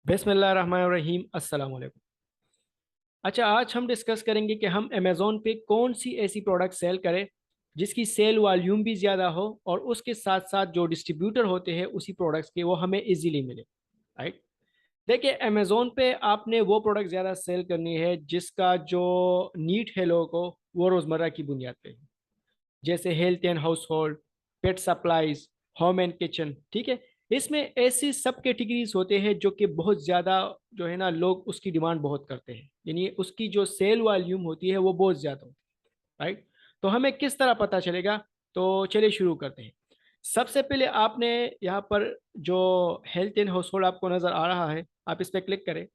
बिस्मिल्लाहिर्रहमानिर्रहीम अस्सलाम वालेकुम। अच्छा, आज हम डिस्कस करेंगे कि हम अमेज़ोन पे कौन सी ऐसी प्रोडक्ट सेल करें जिसकी सेल वॉल्यूम भी ज़्यादा हो और उसके साथ साथ जो डिस्ट्रीब्यूटर होते हैं उसी प्रोडक्ट्स के वो हमें इजीली मिले। राइट। देखिए, अमेज़ोन पे आपने वो प्रोडक्ट ज़्यादा सेल करनी है जिसका जो नीड है लोगों को वो रोज़मर्रा की बुनियाद पे है। जैसे health and house hold, pet supplies, home and kitchen. ठीक है। इसमें ऐसी सब कैटेगरीज होते हैं जो कि बहुत ज़्यादा जो है ना, लोग उसकी डिमांड बहुत करते हैं, यानी उसकी जो सेल वॉल्यूम होती है वो बहुत ज़्यादा होती है। राइट। तो हमें किस तरह पता चलेगा? तो चलिए शुरू करते हैं। सबसे पहले आपने यहाँ पर जो हेल्थ एंड हाउस होल्ड आपको नज़र आ रहा है, आप इस पर क्लिक करें।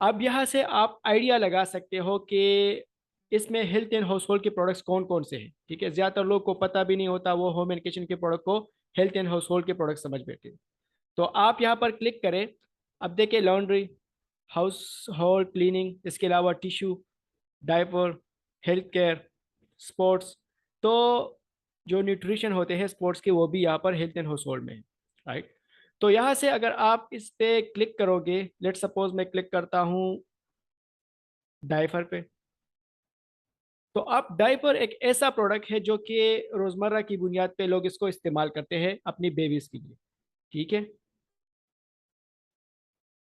अब यहाँ से आप आइडिया लगा सकते हो कि इसमें हेल्थ एंड हाउस होल्ड के प्रोडक्ट्स कौन कौन से हैं। ठीक है, ज़्यादातर लोग को पता भी नहीं होता, वो होम एंड किचन के प्रोडक्ट को हेल्थ एंड हाउस होल्ड के प्रोडक्ट समझ बैठे हैं। तो आप यहाँ पर क्लिक करें। अब देखिए, लॉन्ड्री, हाउस होल्ड क्लीनिंग, इसके अलावा tissue, diaper, health care, sports. तो जो न्यूट्रिशन होते हैं स्पोर्ट्स के वो भी यहाँ पर हेल्थ एंड हाउस होल्ड में है। राइट। तो यहाँ से अगर आप इस पे क्लिक करोगे, लेट सपोज मैं क्लिक करता हूँ डायपर पे। तो अब डायपर एक ऐसा प्रोडक्ट है जो कि रोजमर्रा की बुनियाद पे लोग इसको इस्तेमाल करते हैं अपनी बेबीज के लिए। ठीक है।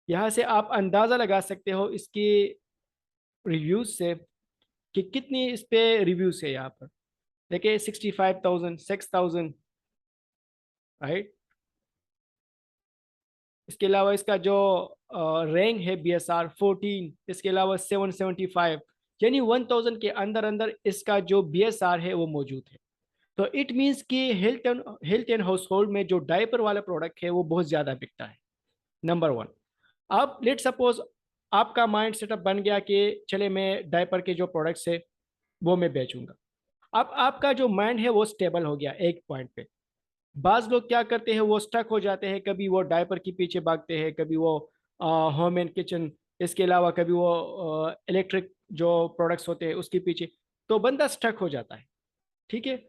यहाँ से आप अंदाज़ा लगा सकते हो इसकी रिव्यूज से कि कितनी इस पे रिव्यूज है। यहाँ पर देखिए, 65,000, 6,000। राइट। इसके अलावा इसका जो रैंक है BSR 14, इसके अलावा 775, यानी 1,000 के अंदर अंदर इसका जो BSR है वो मौजूद है। तो इट मीन्स कि हेल्थ एंड हाउस होल्ड में जो डायपर वाला प्रोडक्ट है वो बहुत ज़्यादा बिकता है। Number one. अब लेट सपोज आपका माइंड सेटअप बन गया कि चले मैं डायपर के जो प्रोडक्ट्स है वो मैं बेचूंगा। अब आपका जो माइंड है वो स्टेबल हो गया एक पॉइंट पे। बाज लोग क्या करते हैं, वो स्टक हो जाते हैं, कभी वो डायपर के पीछे भागते हैं, कभी वो होम एंड किचन, इसके अलावा कभी वो इलेक्ट्रिक जो प्रोडक्ट्स होते हैं उसके पीछे। तो बंदा स्टक हो जाता है। ठीक है।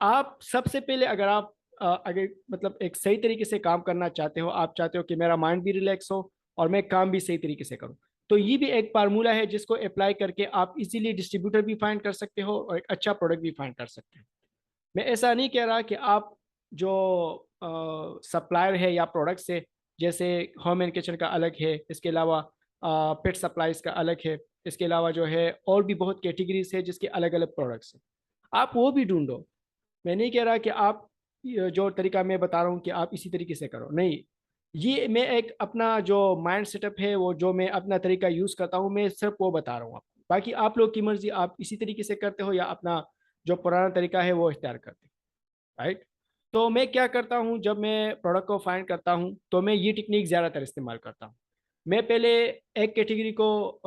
आप सबसे पहले अगर आप अगर मतलब एक सही तरीके से काम करना चाहते हो, आप चाहते हो कि मेरा माइंड भी रिलैक्स हो और मैं काम भी सही तरीके से करूं, तो ये भी एक फार्मूला है जिसको अप्लाई करके आप इजीली डिस्ट्रीब्यूटर भी फाइंड कर सकते हो और एक अच्छा प्रोडक्ट भी फाइंड कर सकते हो। मैं ऐसा नहीं कह रहा कि आप जो सप्लायर है या प्रोडक्ट्स है, जैसे होम एंड किचन का अलग है, इसके अलावा पेट सप्लाईज का अलग है, इसके अलावा जो है और भी बहुत कैटेगरीज है जिसके अलग अलग प्रोडक्ट्स हैं, आप वो भी ढूंढो। मैं नहीं कह रहा कि आप ये जो तरीका मैं बता रहा हूँ कि आप इसी तरीके से करो, नहीं। ये मैं एक अपना जो माइंड सेटअप है, वो जो मैं अपना तरीका यूज़ करता हूँ, मैं सिर्फ वो बता रहा हूँ आपको। बाकी आप लोग की मर्जी, आप इसी तरीके से करते हो या अपना जो पुराना तरीका है वो इख्तियार करते हो। राइट। तो मैं क्या करता हूँ, जब मैं प्रोडक्ट को फाइंड करता हूँ तो मैं ये टेक्निक ज़्यादातर इस्तेमाल करता हूँ। मैं पहले एक कैटेगरी को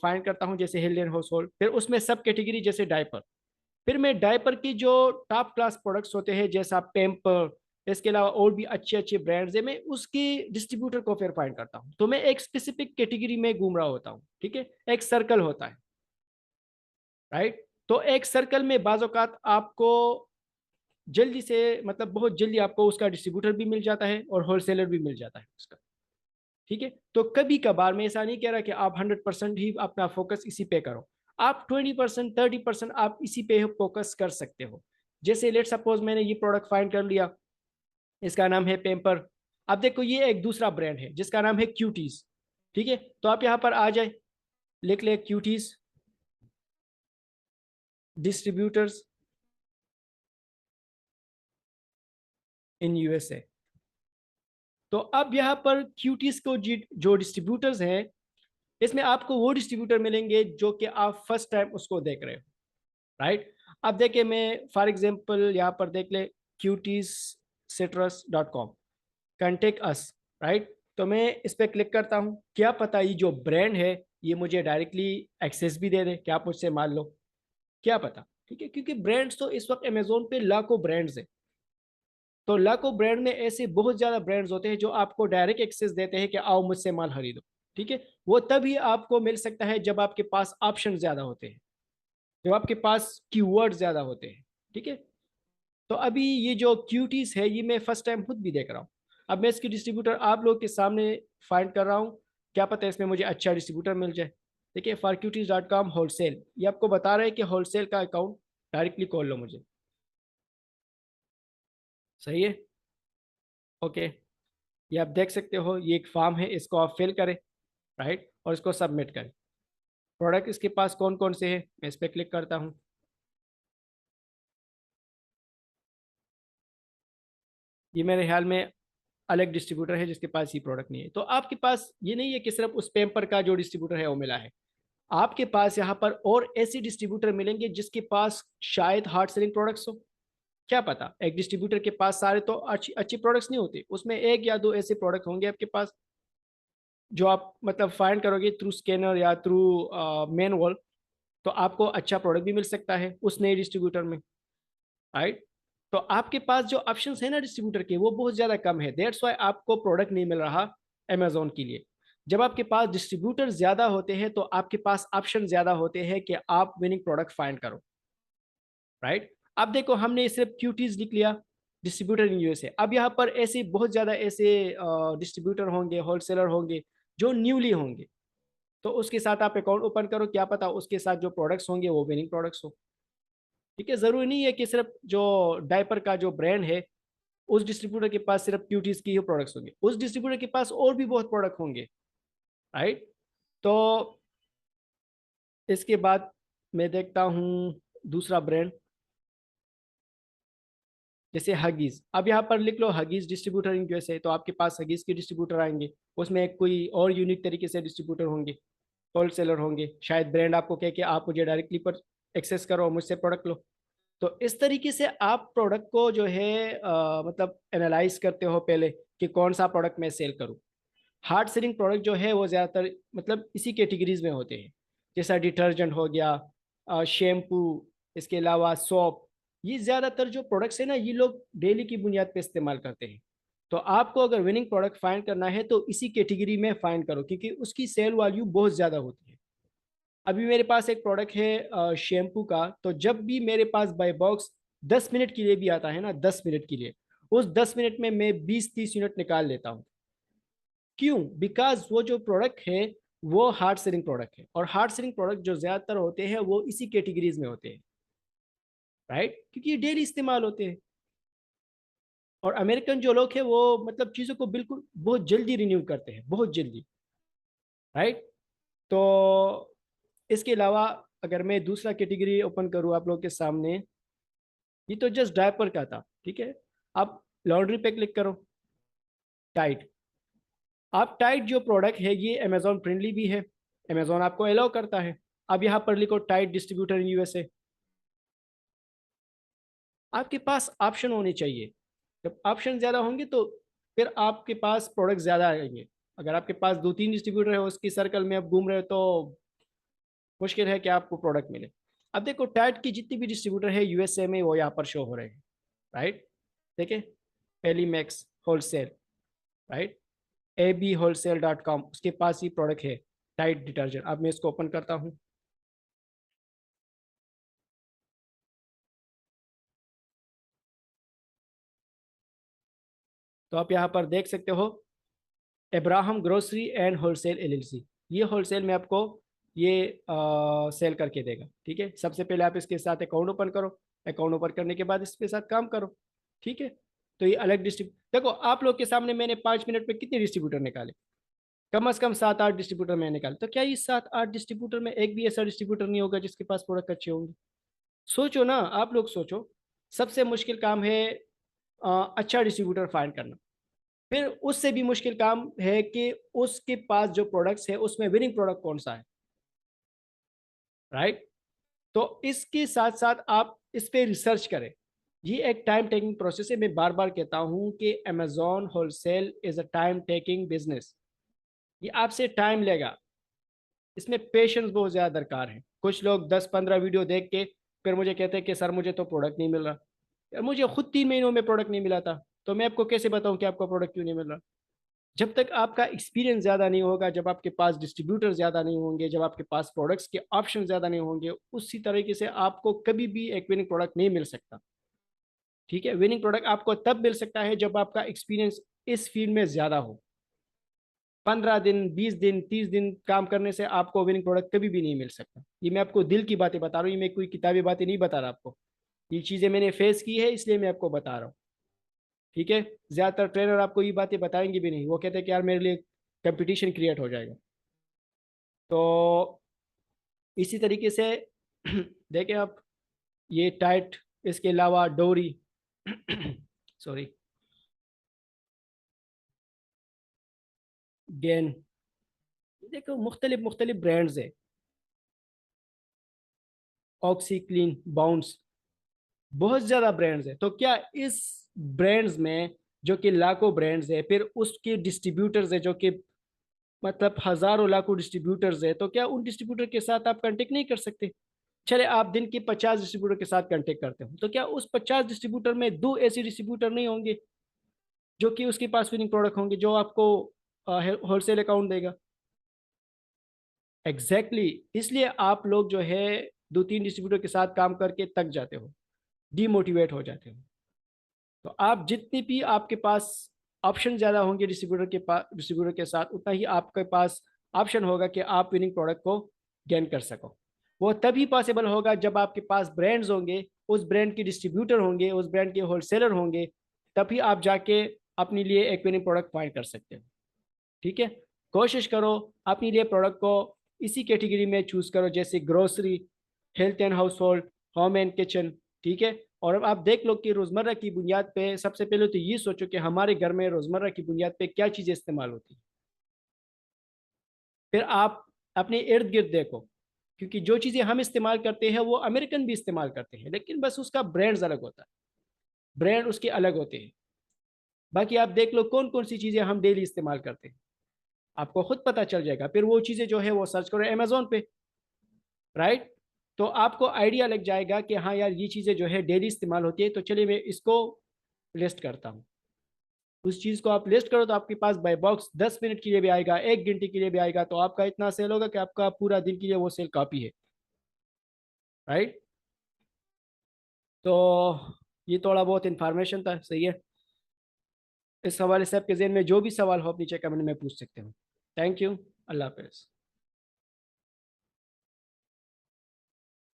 फाइंड करता हूँ, जैसे हेल्थ एंड हाउस होल्ड, फिर उसमें सब कैटेगरी जैसे डायपर। फिर मैं डायपर की जो टॉप क्लास प्रोडक्ट्स होते हैं जैसा पेम्पर, इसके अलावा और भी अच्छे अच्छे ब्रांड्स है, मैं उसकी डिस्ट्रीब्यूटर को फिर फाइंड करता हूँ। तो मैं एक स्पेसिफिक कैटेगरी में घूम रहा होता हूँ। ठीक है। एक सर्कल होता है। राइट। तो एक सर्कल में बाज़ औक़ात आपको जल्दी से, मतलब बहुत जल्दी आपको उसका डिस्ट्रीब्यूटर भी मिल जाता है और होलसेलर भी मिल जाता है उसका। ठीक है। तो कभी कभार, मैं ऐसा नहीं कह रहा कि आप 100% ही अपना फोकस इसी पे करो। आप 20%, 30% आप इसी पे फोकस कर सकते हो। जैसे लेट सपोज मैंने ये प्रोडक्ट फाइंड कर लिया, इसका नाम है पेम्पर। अब देखो, ये एक दूसरा ब्रांड है जिसका नाम है क्यूटीज। ठीक है। तो आप यहाँ पर आ जाए, लिख ले क्यूटीज डिस्ट्रीब्यूटर्स इन USA। तो अब यहाँ पर क्यूटीज को जो डिस्ट्रीब्यूटर्स हैं, इसमें आपको वो डिस्ट्रीब्यूटर मिलेंगे जो कि आप फर्स्ट टाइम उसको देख रहे हो। राइट। अब देखिए, मैं फॉर एग्जांपल यहाँ पर देख ले, cuties-citrus.com, कंटेक्ट अस। राइट। तो मैं इस पर क्लिक करता हूँ, क्या पता ये जो ब्रांड है ये मुझे डायरेक्टली एक्सेस भी दे दे, क्या आप मुझसे मान लो, क्या पता। ठीक है, क्योंकि ब्रांड्स तो इस वक्त अमेजोन पे लाखों ब्रांड्स हैं। तो लाखों ब्रांड में ऐसे बहुत ज़्यादा ब्रांड्स होते हैं जो आपको डायरेक्ट एक्सेस देते हैं कि आओ मुझसे माल खरीदो। ठीक है। वो तभी आपको मिल सकता है जब आपके पास ऑप्शन ज़्यादा होते हैं, जब आपके पास कीवर्ड ज़्यादा होते हैं। ठीक है। तो अभी ये जो क्यूटीज है ये मैं फर्स्ट टाइम खुद भी देख रहा हूँ। अब मैं इसकी डिस्ट्रीब्यूटर आप लोग के सामने फाइंड कर रहा हूँ, क्या पता इसमें मुझे अच्छा डिस्ट्रीब्यूटर मिल जाए। देखिए farcuties.com होलसेल, ये आपको बता रहे हैं कि होलसेल का अकाउंट डायरेक्टली खोल लो मुझे। सही है, ओके। ये आप देख सकते हो, ये एक फॉर्म है, इसको आप फिल करें, राइट, और इसको सबमिट करें। प्रोडक्ट इसके पास कौन कौन से हैं, मैं इस पर क्लिक करता हूँ। ये मेरे ख्याल में अलग डिस्ट्रीब्यूटर है जिसके पास ये प्रोडक्ट नहीं है। तो आपके पास ये नहीं है कि सिर्फ उस पेपर का जो डिस्ट्रीब्यूटर है वो मिला है, आपके पास यहाँ पर और ऐसे डिस्ट्रीब्यूटर मिलेंगे जिसके पास शायद हार्ड सेलिंग प्रोडक्ट्स हो। क्या पता, एक डिस्ट्रीब्यूटर के पास सारे तो अच्छी अच्छी प्रोडक्ट्स नहीं होते, उसमें एक या दो ऐसे प्रोडक्ट होंगे आपके पास जो आप मतलब फाइंड करोगे थ्रू स्कैनर या थ्रू मैनुअल, तो आपको अच्छा प्रोडक्ट भी मिल सकता है उस नए डिस्ट्रीब्यूटर में, राइट। तो आपके पास जो ऑप्शंस है ना डिस्ट्रीब्यूटर के, वो बहुत ज़्यादा कम है, दैट्स वाई आपको प्रोडक्ट नहीं मिल रहा अमेजोन के लिए। जब आपके पास डिस्ट्रीब्यूटर ज़्यादा होते हैं तो आपके पास ऑप्शन ज़्यादा होते हैं कि आप विनिंग प्रोडक्ट फाइंड करो, राइट। अब देखो हमने सिर्फ क्यूटीज लिख लिया, डिस्ट्रीब्यूटर इन यूएसए। अब यहाँ पर ऐसे बहुत ज़्यादा ऐसे डिस्ट्रीब्यूटर होंगे, होलसेलर होंगे जो न्यूली होंगे, तो उसके साथ आप अकाउंट ओपन करो, क्या पता उसके साथ जो प्रोडक्ट्स होंगे वो विनिंग प्रोडक्ट्स हो। ठीक है, ज़रूरी नहीं है कि सिर्फ जो डायपर का जो ब्रांड है उस डिस्ट्रीब्यूटर के पास सिर्फ क्यूटीज की ही प्रोडक्ट्स होंगे, उस डिस्ट्रीब्यूटर के पास और भी बहुत प्रोडक्ट होंगे, राइट। तो इसके बाद मैं देखता हूँ दूसरा ब्रांड, जैसे हगीज। अब यहाँ पर लिख लो हगीज डिस्ट्रीब्यूटर इन यूएसए, तो आपके पास हगीज के डिस्ट्रीब्यूटर आएंगे, उसमें एक कोई और यूनिक तरीके से डिस्ट्रीब्यूटर होंगे, होलसेलर होंगे, शायद ब्रांड आपको कहे कि आप मुझे डायरेक्टली पर एक्सेस करो, मुझसे प्रोडक्ट लो। तो इस तरीके से आप प्रोडक्ट को जो है मतलब एनालाइज करते हो पहले कि कौन सा प्रोडक्ट मैं सेल करूँ। हार्ड सेलिंग प्रोडक्ट जो है वो ज़्यादातर मतलब इसी कैटेगरीज में होते हैं, जैसा डिटर्जेंट हो गया, शैम्पू, इसके अलावा सोप। ये ज़्यादातर जो प्रोडक्ट्स है ना, ये लोग डेली की बुनियाद पे इस्तेमाल करते हैं। तो आपको अगर विनिंग प्रोडक्ट फाइंड करना है तो इसी कैटेगरी में फाइंड करो, क्योंकि उसकी सेल वैल्यू बहुत ज़्यादा होती है। अभी मेरे पास एक प्रोडक्ट है शैम्पू का, तो जब भी मेरे पास बाय बॉक्स 10 मिनट के लिए भी आता है ना, 10 मिनट के लिए, उस 10 मिनट में मैं 20-30 यूनिट निकाल लेता हूँ। क्यों? बिकॉज वो जो प्रोडक्ट है वो हार्ड सेलिंग प्रोडक्ट है, और हार्ड सेलिंग प्रोडक्ट जो ज़्यादातर होते हैं वो इसी कैटेगरीज में होते हैं, राइट, क्योंकि ये डेली इस्तेमाल होते हैं। और अमेरिकन जो लोग हैं वो मतलब चीज़ों को बिल्कुल बहुत जल्दी रिन्यू करते हैं, बहुत जल्दी, राइट। तो इसके अलावा अगर मैं दूसरा कैटेगरी ओपन करूँ आप लोग के सामने, ये तो जस्ट डायपर का था, ठीक है। आप लॉन्ड्री पे क्लिक करो, टाइट। आप टाइट जो प्रोडक्ट है ये अमेजोन फ्रेंडली भी है, अमेजोन आपको अलाउ करता है। अब यहाँ पर लिखो टाइट डिस्ट्रीब्यूटर इन यूएसए। आपके पास ऑप्शन होने चाहिए, जब ऑप्शन ज़्यादा होंगे तो फिर आपके पास प्रोडक्ट ज़्यादा आएंगे। अगर आपके पास 2-3 डिस्ट्रीब्यूटर है उसकी सर्कल में आप घूम रहे हो तो मुश्किल है कि आपको प्रोडक्ट मिले। अब देखो टाइट की जितनी भी डिस्ट्रीब्यूटर है यूएसए में वो यहाँ पर शो हो रहे हैं, राइट। देखें, पहली मैक्स होलसेल, राइट, abwholesale.com, उसके पास ही प्रोडक्ट है टाइड डिटर्जेंट। अब मैं इसको ओपन करता हूँ, तो आप यहाँ पर देख सकते हो Abraham grocery and wholesale LLC, ये होलसेल में आपको ये सेल करके देगा। ठीक है, सबसे पहले आप इसके साथ अकाउंट ओपन करो, अकाउंट ओपन करने के बाद इसके साथ काम करो। ठीक है, तो ये अलग डिस्ट्रीब्यूट, देखो आप लोग के सामने मैंने 5 मिनट में कितने डिस्ट्रीब्यूटर निकाले, कम से कम 7-8 डिस्ट्रीब्यूटर मैंने निकाले। तो क्या ये 7-8 डिस्ट्रीब्यूटर में एक भी ऐसा डिस्ट्रीब्यूटर नहीं होगा जिसके पास प्रोडक्ट अच्छे होंगे? सोचो ना, आप लोग सोचो। सबसे मुश्किल काम है अच्छा डिस्ट्रीब्यूटर फाइंड करना, फिर उससे भी मुश्किल काम है कि उसके पास जो प्रोडक्ट्स है उसमें विनिंग प्रोडक्ट कौन सा है, राइट। तो इसके साथ साथ आप इस पे रिसर्च करें। ये एक टाइम टेकिंग प्रोसेस है, मैं बार बार कहता हूं कि Amazon wholesale is a time taking business. ये आपसे टाइम लेगा, इसमें पेशेंस बहुत ज़्यादा दरकार है। कुछ लोग 10-15 वीडियो देख के फिर मुझे कहते हैं कि सर मुझे तो प्रोडक्ट नहीं मिल रहा। यार मुझे खुद 3 महीनों में प्रोडक्ट नहीं मिला था, तो मैं आपको कैसे बताऊं कि आपको प्रोडक्ट क्यों नहीं मिल रहा। जब तक आपका एक्सपीरियंस ज़्यादा नहीं होगा, जब आपके पास डिस्ट्रीब्यूटर ज़्यादा नहीं होंगे, जब आपके पास प्रोडक्ट्स के ऑप्शन ज़्यादा नहीं होंगे, उसी तरीके से आपको कभी भी एक विनिंग प्रोडक्ट नहीं मिल सकता। ठीक है, विनिंग प्रोडक्ट आपको तब मिल सकता है जब आपका एक्सपीरियंस इस फील्ड में ज़्यादा हो। 15 दिन, 20 दिन, 30 दिन काम करने से आपको विनिंग प्रोडक्ट कभी भी नहीं मिल सकता। ये मैं आपको दिल की बातें बता रहा हूँ, ये मैं कोई किताबी बातें नहीं बता रहा आपको। ये चीज़ें मैंने फेस की है, इसलिए मैं आपको बता रहा हूँ। ठीक है। ज़्यादातर ट्रेनर आपको ये बातें बताएंगे भी नहीं, वो कहते हैं कि यार मेरे लिए कंपटीशन क्रिएट हो जाएगा। तो इसी तरीके से देखें आप, ये टाइट, इसके अलावा डोरी सॉरी, गेन, देखो मुख्तलिफ मुख्तलिफ ब्रांड्स है। ऑक्सी क्लीन, बाउंस, बहुत ज़्यादा ब्रांड्स है। तो क्या इस ब्रांड्स में, जो कि लाखों ब्रांड्स है, फिर उसके डिस्ट्रीब्यूटर्स है जो कि मतलब हज़ारों लाखों डिस्ट्रीब्यूटर्स है, तो क्या उन डिस्ट्रीब्यूटर के साथ आप कांटेक्ट नहीं कर सकते? चले आप दिन के 50 डिस्ट्रीब्यूटर के साथ कांटेक्ट करते हो, तो क्या उस 50 डिस्ट्रीब्यूटर में दो ऐसे डिस्ट्रीब्यूटर नहीं होंगे जो कि उसके पास विनिंग प्रोडक्ट होंगे, जो आपको होलसेल अकाउंट देगा? Exactly exactly। इसलिए आप लोग जो है 2-3 डिस्ट्रीब्यूटर के साथ काम करके थक जाते हो, डीमोटिवेट हो जाते हो। तो आप जितनी भी आपके पास ऑप्शन ज़्यादा होंगे डिस्ट्रीब्यूटर के साथ, उतना ही आपके पास ऑप्शन होगा कि आप विनिंग प्रोडक्ट को गेन कर सको। वो तभी पॉसिबल होगा जब आपके पास ब्रांड्स होंगे, उस ब्रांड के डिस्ट्रीब्यूटर होंगे, उस ब्रांड के होलसेलर होंगे, तभी आप जाके अपने लिए एक विनिंग प्रोडक्ट फाइंड कर सकते हो। ठीक है। कोशिश करो अपने लिए प्रोडक्ट को इसी कैटेगरी में चूज करो, जैसे grocery, health and house hold, home and kitchen. ठीक है। और अब आप देख लो कि रोजमर्रा की बुनियाद पे, सबसे पहले तो ये सोचो कि हमारे घर में रोजमर्रा की बुनियाद पे क्या चीजें इस्तेमाल होती है। फिर आप अपने इर्द गिर्द देखो, क्योंकि जो चीजें हम इस्तेमाल करते हैं वो अमेरिकन भी इस्तेमाल करते हैं, लेकिन बस उसका ब्रांड्स अलग होता है, ब्रांड उसके अलग होते हैं। बाकी आप देख लो कौन कौन सी चीजें हम डेली इस्तेमाल करते हैं, आपको खुद पता चल जाएगा। फिर वो चीज़ें जो है वो सर्च करो अमेजोन पे, राइट। तो आपको आइडिया लग जाएगा कि हाँ यार ये चीज़ें जो है डेली इस्तेमाल होती है, तो चलिए मैं इसको लिस्ट करता हूँ। उस चीज़ को आप लिस्ट करो तो आपके पास बाय बॉक्स 10 मिनट के लिए भी आएगा, 1 घंटे के लिए भी आएगा, तो आपका इतना सेल होगा कि आपका पूरा दिन के लिए वो सेल काफ़ी है, राइट। तो ये थोड़ा बहुत इंफॉर्मेशन था, सही है। इस हवाले से आपके जहन में जो भी सवाल हो आप नीचे कमेंट में पूछ सकते हो। Thank you. अल्लाह हाफिज़।